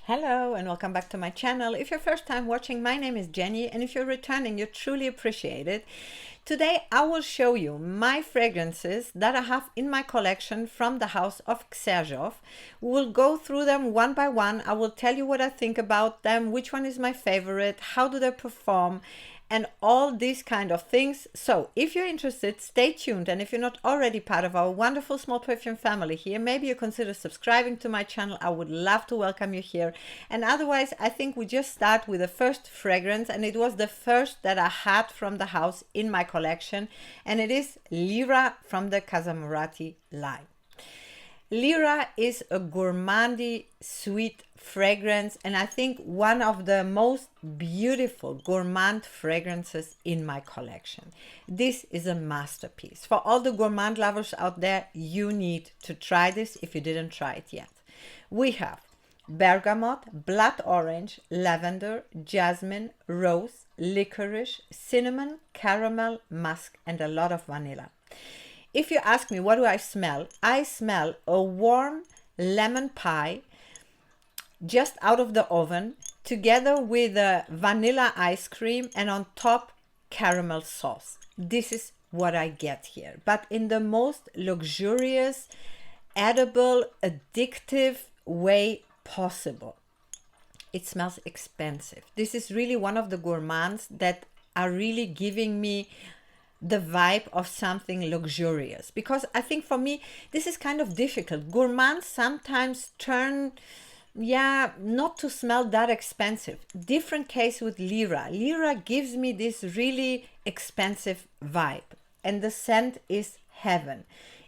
Hello and welcome back to my channel. If you're first time watching, my name is Jenny, and if you're returning, you're truly appreciated. Today I will show you my fragrances that I have in my collection from the house of XERJOFF. We'll go through them one by one. I will tell you what I think about them, which one is my favorite, how do they perform, and all these kind of things. So if you're interested, stay tuned. And if you're not already part of our wonderful small perfume family here, maybe you consider subscribing to my channel. I would love to welcome you here. And otherwise, I think we just start with the first fragrance, and it was the first that I had from the house in my collection, and it is Lira from the Casamurati line. Lira is a gourmandy sweet fragrance, and I think one of the most beautiful gourmand fragrances in my collection. This is a masterpiece. For all the gourmand lovers out there, you need to try this if you didn't try it yet. We have bergamot, blood orange, lavender, jasmine, rose, licorice, cinnamon, caramel, musk, and a lot of vanilla. If you ask me what do I smell a warm lemon pie just out of the oven, together with a vanilla ice cream, and on top caramel sauce. This is what I get here, but in the most luxurious, edible, addictive way possible. It smells expensive. This is really one of the gourmands that are really giving me the vibe of something luxurious, because I think for me this is kind of difficult. Gourmands sometimes turn not to smell that expensive. Different case with Lira. Lira gives me this really expensive vibe, and the scent is heaven.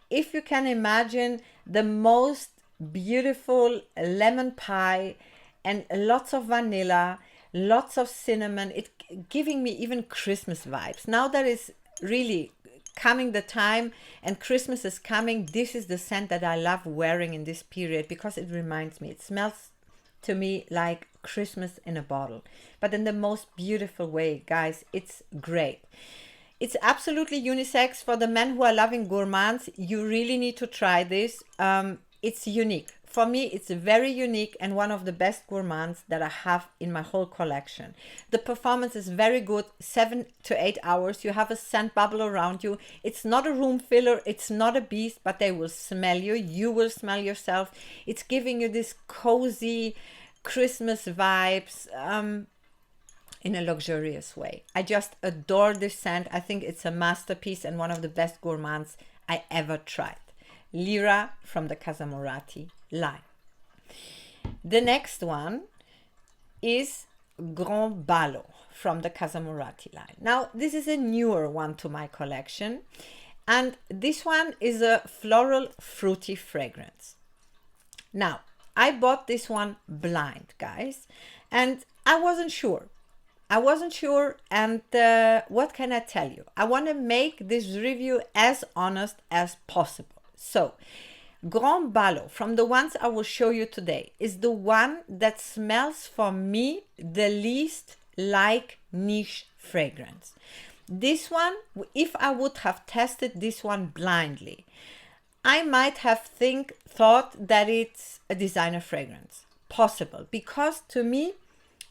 If you can imagine the most beautiful lemon pie and lots of vanilla, lots of cinnamon, it giving me even Christmas vibes. Now that is really coming the time and Christmas is coming, this is the scent that I love wearing in this period, because it reminds me, it smells to me like Christmas in a bottle, but in the most beautiful way, guys. It's great. It's absolutely unisex. For the men who are loving gourmands, you really need to try this. It's unique. For me, it's very unique and one of the best gourmands that I have in my whole collection. The performance is very good, 7 to 8 hours. You have a scent bubble around you. It's not a room filler, it's not a beast, but they will smell you. You will smell yourself. It's giving you this cozy Christmas vibes in a luxurious way. I just adore this scent. I think it's a masterpiece and one of the best gourmands I ever tried. Lira from the Casamurati line. The next one is Granbalo from the Casamurati line. Now, this is a newer one to my collection, and this one is a floral fruity fragrance. Now, I bought this one blind, guys, and I wasn't sure. And what can I tell you? I want to make this review as honest as possible. So, Granbalo, from the ones I will show you today, is the one that smells for me the least like niche fragrance. This one, if I would have tested this one blindly, I might have thought that it's a designer fragrance. Possible, because to me,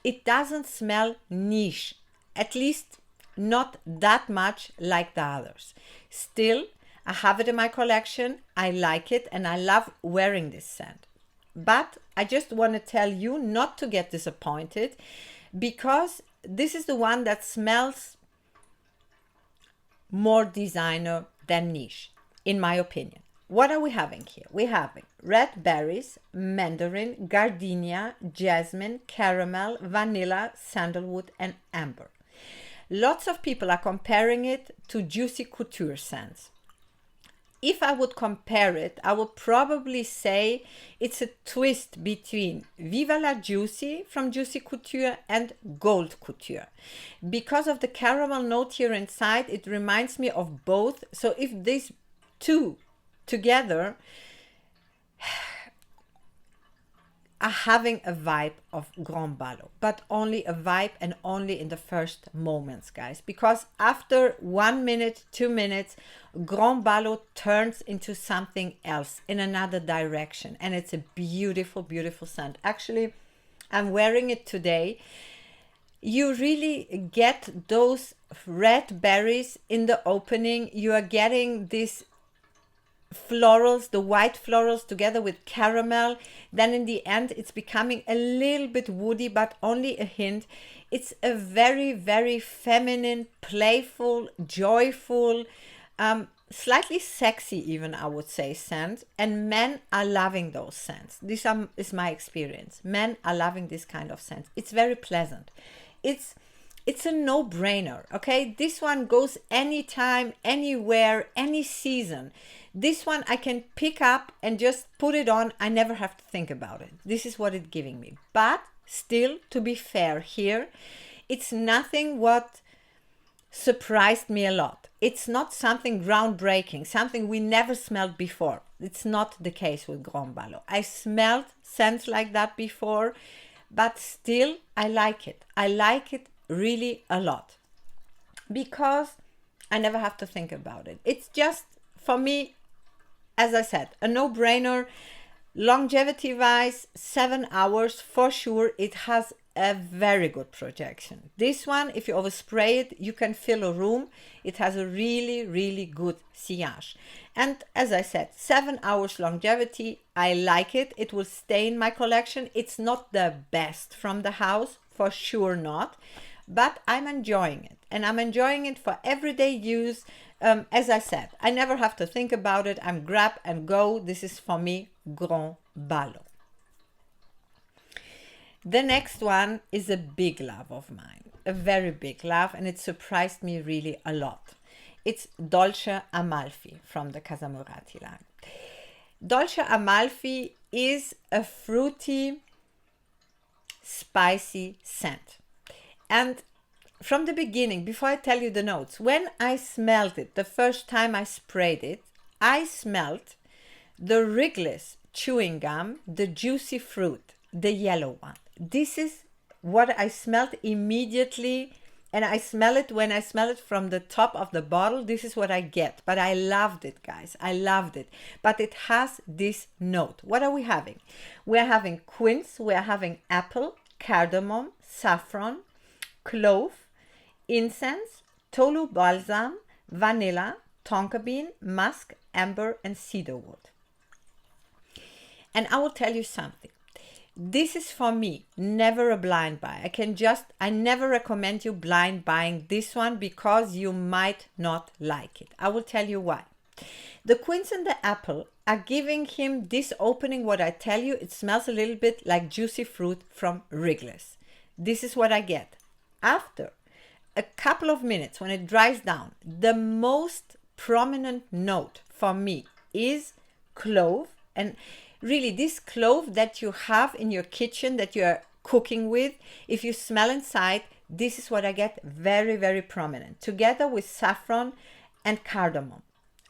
it doesn't smell niche, at least not that much like the others. Still, I have it in my collection, I like it, and I love wearing this scent. But I just want to tell you not to get disappointed, because this is the one that smells more designer than niche, in my opinion. What are we having here? We're having red berries, mandarin, gardenia, jasmine, caramel, vanilla, sandalwood, and amber. Lots of people are comparing it to Juicy Couture scents. If I would compare it, I would probably say it's a twist between Viva la Juicy from Juicy Couture and Gold Couture. Because of the caramel note here inside, it reminds me of both. So if these two together are having a vibe of Granbalo, but only a vibe and only in the first moments, guys. Because after 1 minute, 2 minutes, Granbalo turns into something else in another direction. And it's a beautiful, beautiful scent. Actually, I'm wearing it today. You really get those red berries in the opening. You are getting these florals, the white florals together with caramel. Then in the end, it's becoming a little bit woody, but only a hint. It's a very, very feminine, playful, joyful, slightly sexy even, I would say, scent. And men are loving those scents. This is my experience. Men are loving this kind of scent. It's very pleasant. It's a no-brainer, okay? This one goes anytime, anywhere, any season. This one I can pick up and just put it on. I never have to think about it. This is what it's giving me. But still, to be fair here, it's nothing what surprised me a lot. It's not something groundbreaking, something we never smelled before. It's not the case with Granbalo. I smelled scents like that before, but still I like it. I like it really a lot because I never have to think about it. It's just, for me, as I said, a no-brainer. Longevity wise, 7 hours for sure. It has a very good projection. This one, if you overspray it, you can fill a room. It has a really, really good sillage. And as I said, 7 hours longevity. I like it. It will stay in my collection. It's not the best from the house, for sure not, but I'm enjoying it. And I'm enjoying it for everyday use. As I said, I never have to think about it. I'm grab and go. This is for me, Granbalo. The next one is a big love of mine, a very big love, and it surprised me really a lot. It's Dolce Amalfi from the Casamurati line. Dolce Amalfi is a fruity, spicy scent. And from the beginning, before I tell you the notes, when I smelled it, the first time I sprayed it, I smelled the Wrigley's chewing gum, the juicy fruit, the yellow one. This is what I smelled immediately, and I smell it when I smell it from the top of the bottle. This is what I get, but I loved it, guys. I loved it, but it has this note. What are we having? We're having quince, we're having apple, cardamom, saffron, clove, incense, tolu balsam, vanilla, tonka bean, musk, amber, and cedarwood. And I will tell you something. This is for me never a blind buy. I never recommend you blind buying this one because you might not like it. I will tell you why. The quince and the apple are giving him this opening. What I tell you, it smells a little bit like juicy fruit from Wrigley's. This is what I get. After a couple of minutes, when it dries down, the most prominent note for me is clove. And really, this clove that you have in your kitchen that you are cooking with, if you smell inside, this is what I get very, very prominent, together with saffron and cardamom.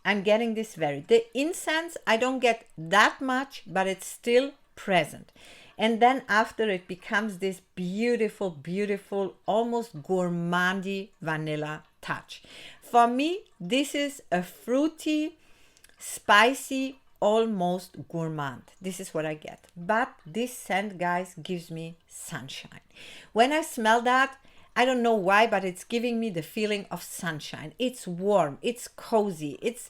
I'm getting this the incense, I don't get that much, but it's still present. And then after it becomes this beautiful, beautiful, almost gourmandy vanilla touch. For me, this is a fruity, spicy, almost gourmand. This is what I get. But this scent, guys, gives me sunshine. When I smell that, I don't know why, but it's giving me the feeling of sunshine. It's warm, it's cozy, it's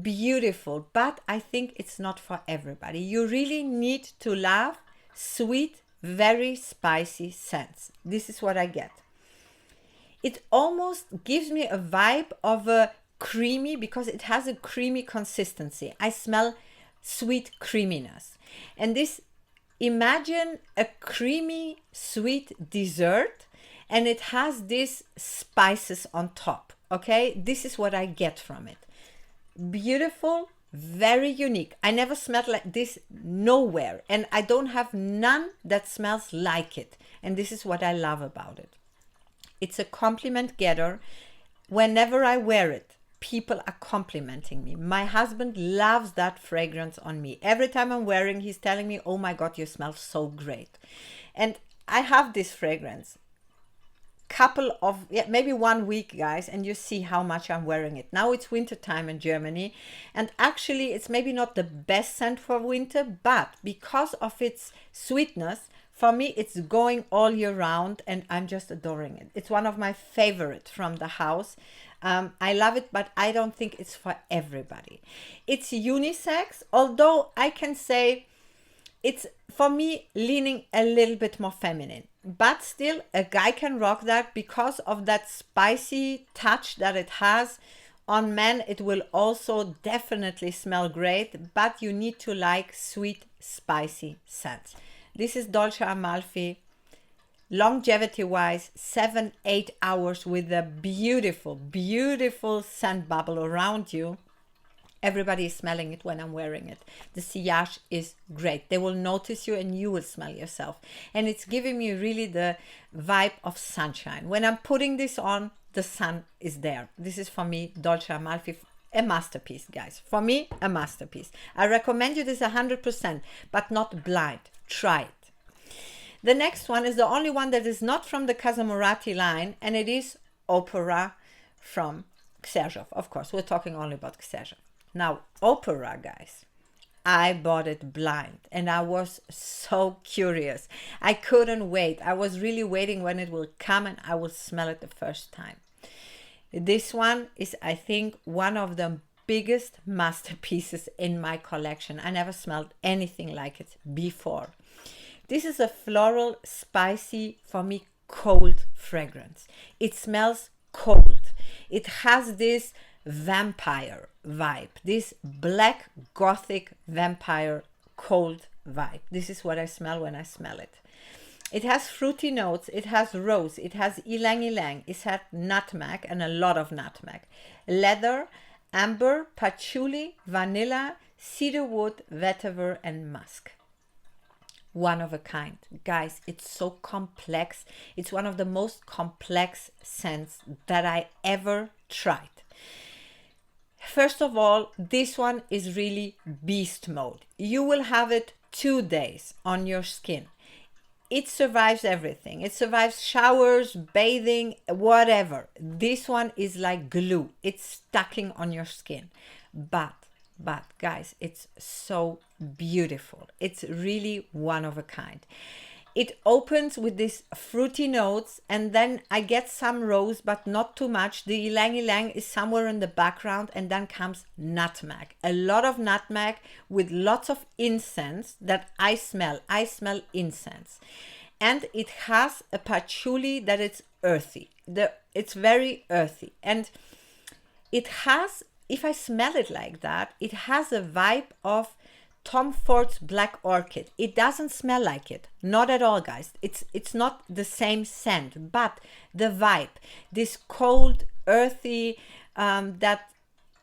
beautiful, but I think it's not for everybody. You really need to love sweet, very spicy scents. This is what I get. It almost gives me a vibe of a creamy, because it has a creamy consistency. I smell sweet creaminess. And this, imagine a creamy sweet dessert, and it has these spices on top. Okay, this is what I get from it. Beautiful, very unique. I never smelled like this nowhere, and I don't have none that smells like it. And this is what I love about it. It's a compliment getter. Whenever I wear it, people are complimenting me. My husband loves that fragrance on me. Every time I'm wearing, he's telling me, oh my God, you smell so great. And I have this fragrance maybe 1 week, guys, and you see how much I'm wearing it. Now it's winter time in Germany, and actually it's maybe not the best scent for winter, but because of its sweetness, For me, it's going all year round, and I'm just adoring it. It's one of my favorite from the house. I love it, but I don't think it's for everybody. It's unisex, although I can say it's, for me, leaning a little bit more feminine. But still, a guy can rock that because of that spicy touch that it has. On men, it will also definitely smell great, but you need to like sweet, spicy scents. This is Dolce Amalfi. Longevity-wise, 7-8 hours with a beautiful, beautiful scent bubble around you. Everybody is smelling it when I'm wearing it. The sillage is great. They will notice you and you will smell yourself. And it's giving me really the vibe of sunshine. When I'm putting this on, the sun is there. This is, for me, Dolce Amalfi, a masterpiece, guys. For me, a masterpiece. I recommend you this 100%, but not blind. Try it. The next one is the only one that is not from the Casa Murati line, and it is Opera from XERJOFF. Of course, we're talking only about XERJOFF. Now, Opera, guys, I bought it blind and I was so curious. I couldn't wait. I was really waiting when it will come and I will smell it the first time. This one is, I think, one of the biggest masterpieces in my collection. I never smelled anything like it before. This is a floral, spicy, for me, cold fragrance. It smells cold. It has this vampire vibe, this black gothic vampire cold vibe. This is what I smell when I smell it. It has fruity notes, it has rose, it has ylang ylang, it has nutmeg and a lot of nutmeg, leather, amber, patchouli, vanilla, cedarwood, vetiver and musk. One of a kind. Guys, it's so complex. It's one of the most complex scents that I ever tried. First of all, this one is really beast mode. You will have it 2 days on your skin. It survives everything. It survives showers, bathing, whatever. This one is like glue. It's stacking on your skin. But guys, it's so beautiful. It's really one of a kind. It opens with these fruity notes, and then I get some rose, but not too much. The ylang ylang is somewhere in the background, and then comes nutmeg. A lot of nutmeg with lots of incense that I smell. I smell incense. And it has a patchouli that it's earthy. It's very earthy. And it has, if I smell it like that, it has a vibe of Tom Ford's Black Orchid. It doesn't smell like it, not at all, guys. It's not the same scent, but the vibe, this cold, earthy, that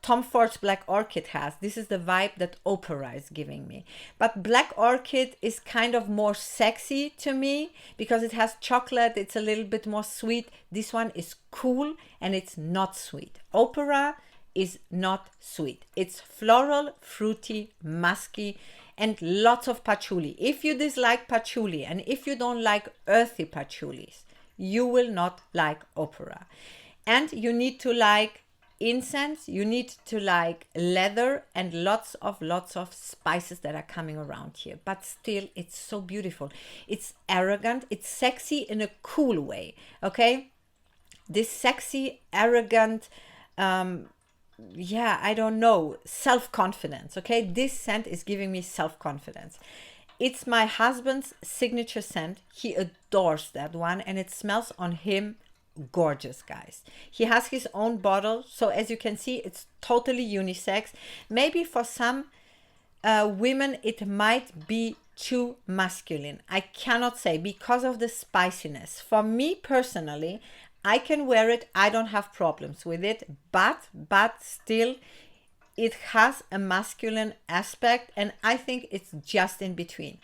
Tom Ford's Black Orchid has. This is the vibe that Opera is giving me. But Black Orchid is kind of more sexy to me because it has chocolate. It's a little bit more sweet. This one is cool and it's not sweet. Opera is not sweet. It's floral, fruity, musky, and lots of patchouli. If you dislike patchouli and if you don't like earthy patchoulis, you will not like Opera. And you need to like incense, you need to like leather and lots of spices that are coming around here. But still, it's so beautiful. It's arrogant, it's sexy in a cool way, okay? This sexy, arrogant, I don't know, self-confidence, okay? This scent is giving me self-confidence. It's my husband's signature scent. He adores that one, and it smells on him gorgeous, guys. He has his own bottle, so as you can see, it's totally unisex. Maybe for some women, it might be too masculine. I cannot say because of the spiciness. For me personally, I can wear it. I don't have problems with it, but still it has a masculine aspect, and I think it's just in between.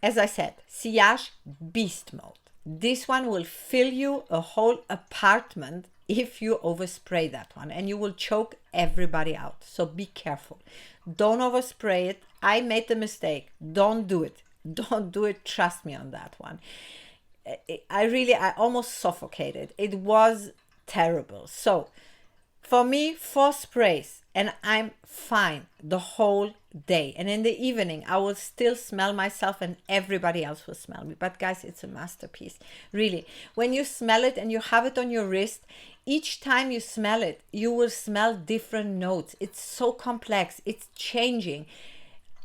As I said, sillage beast mode. This one will fill you a whole apartment if you overspray that one, and you will choke everybody out. So be careful. Don't overspray it. I made the mistake. Don't do it. Don't do it. Trust me on that one. I almost suffocated. It was terrible. So For me, 4 sprays and I'm fine the whole day. And in the evening, I will still smell myself and everybody else will smell me. But guys, it's a masterpiece. Really, when you smell it and you have it on your wrist, each time you smell it, you will smell different notes. It's so complex. It's changing.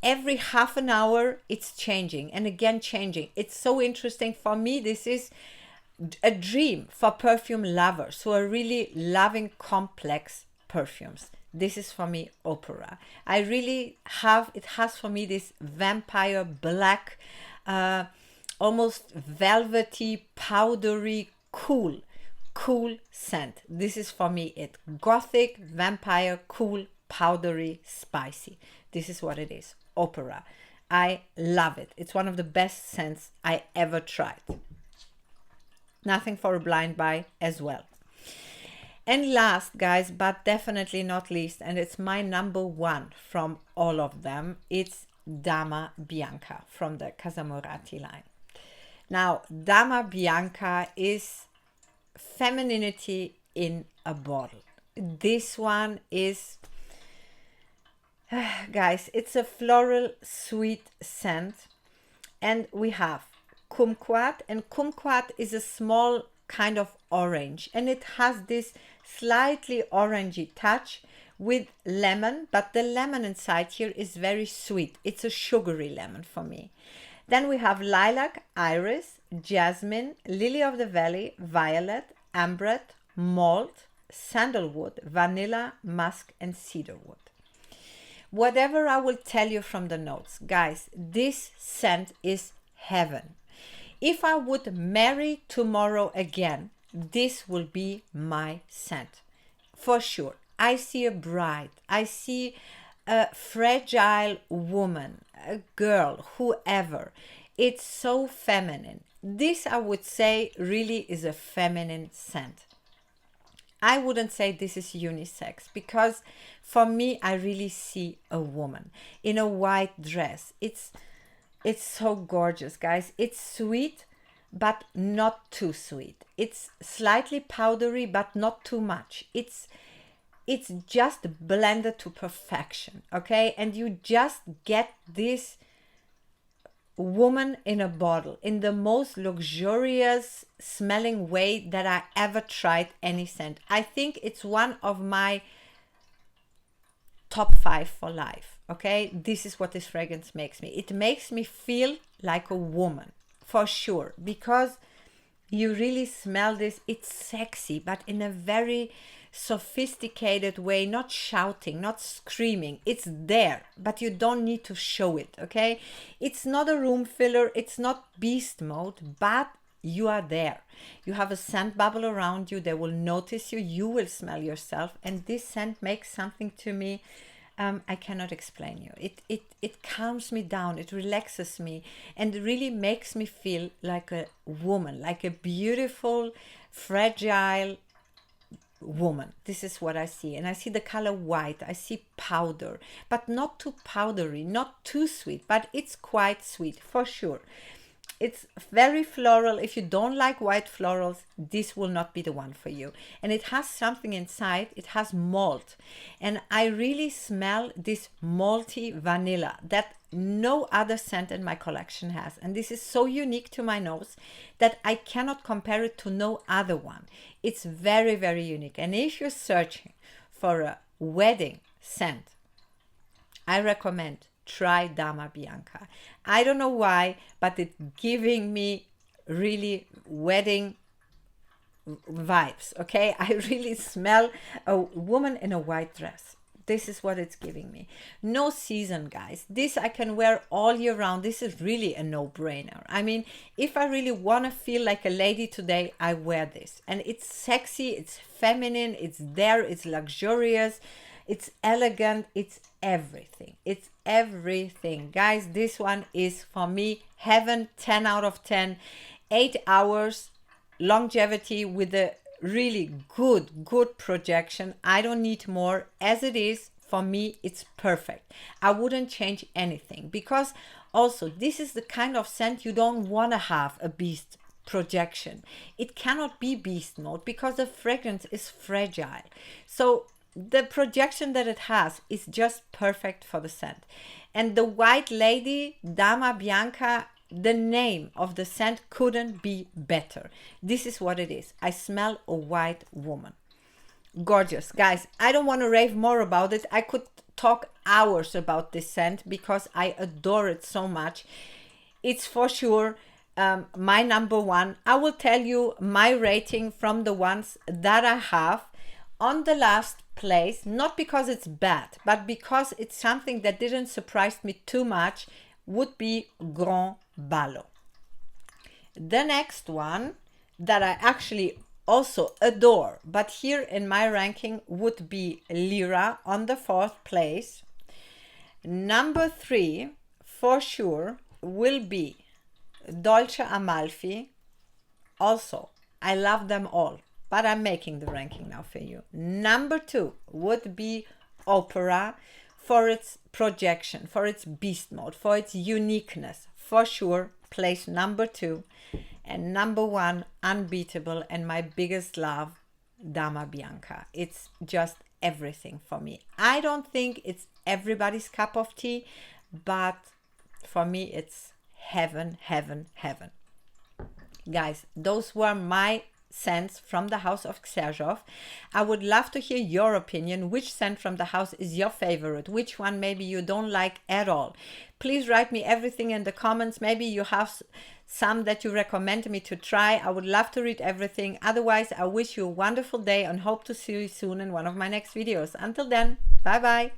Every half an hour, it's changing and again changing. It's so interesting. For me, this is a dream for perfume lovers who are really loving complex perfumes. This is for me opera. I really have, it has for me this vampire black, almost velvety, powdery, cool scent. This is for me it. Gothic, vampire, cool, powdery, spicy. This is what it is. Opera. I love it. It's one of the best scents I ever tried. Nothing for a blind buy as well. And last, guys, but definitely not least, and it's my number one from all of them, it's Dama Bianca from the Casamorati line. Now, Dama Bianca is femininity in a bottle. This one is, guys, it's a floral sweet scent, and we have kumquat, and kumquat is a small kind of orange, and it has this slightly orangey touch with lemon, but the lemon inside here is very sweet. It's a sugary lemon for me. Then we have lilac, iris, jasmine, lily of the valley, violet, ambret, malt, sandalwood, vanilla, musk, and cedarwood. Whatever I will tell you from the notes, guys, this scent is heaven. If I would marry tomorrow again, this will be my scent. For sure. I see a bride. I see a fragile woman, a girl, whoever. It's so feminine. This, I would say, really is a feminine scent. I wouldn't say this is unisex because for me, I really see a woman in a white dress. It's so gorgeous, guys. It's sweet, but not too sweet. It's slightly powdery, but not too much. It's just blended to perfection, okay? And you just get this woman in a bottle in the most luxurious smelling way that I ever tried any scent. I think it's one of my top 5 for life. Okay, this is what this fragrance makes me. It makes me feel like a woman, for sure, because you really smell this. It's sexy, but in a very sophisticated way, not shouting, not screaming. It's there, but you don't need to show it, okay? It's not a room filler. It's not beast mode, but you are there. You have a scent bubble around you. They will notice you. You will smell yourself. And this scent makes something to me I cannot explain you. It calms me down, it relaxes me, and really makes me feel like a woman, like a beautiful, fragile woman. This is what I see. And I see the color white, I see powder, but not too powdery, not too sweet, but it's quite sweet for sure. It's very floral. If you don't like white florals, this will not be the one for you. And it has something inside. It has malt. And I really smell this malty vanilla that no other scent in my collection has. And this is so unique to my nose that I cannot compare it to no other one. It's very, very unique. And if you're searching for a wedding scent, I recommend try Dama Bianca. I don't know why, but it's giving me really wedding vibes, okay? I really smell a woman in a white dress. This is what it's giving me. No season, guys. This I can wear all year round. This is really a no-brainer. I mean, if I really want to feel like a lady today, I wear this. And it's sexy, it's feminine, it's there, it's luxurious, it's elegant, it's everything. It's everything. Guys, this one is for me heaven, 10 out of 10. 8 hours longevity with a really good projection. I don't need more. As it is, for me, it's perfect. I wouldn't change anything because also this is the kind of scent you don't want to have a beast projection. It cannot be beast mode because the fragrance is fragile. So the projection that it has is just perfect for the scent. And the white lady, Dama Bianca, the name of the scent couldn't be better. This is what it is. I smell a white woman. Gorgeous. Guys, I don't want to rave more about it. I could talk hours about this scent because I adore it so much. It's for sure my number one. I will tell you my rating from the ones that I have. On the last place, not because it's bad, but because it's something that didn't surprise me too much, would be Granbalo. The next one that I actually also adore, but here in my ranking would be Lira on the 4th place. Number 3 for sure will be Dolce Amalfi. Also, I love them all, but I'm making the ranking now for you. Number 2 would be Opera, for its projection, for its beast mode, for its uniqueness. For sure, place number 2. And number 1, unbeatable, and my biggest love, Dama Bianca. It's just everything for me. I don't think it's everybody's cup of tea, but for me, it's heaven, heaven, heaven. Guys, those were my scents from the house of XERJOFF. I would love to hear your opinion. Which scent from the house is your favorite? Which one maybe you don't like at all? Please write me everything in the comments. Maybe you have some that you recommend me to try. I would love to read everything. Otherwise, I wish you a wonderful day and hope to see you soon in one of my next videos. Until then, bye bye.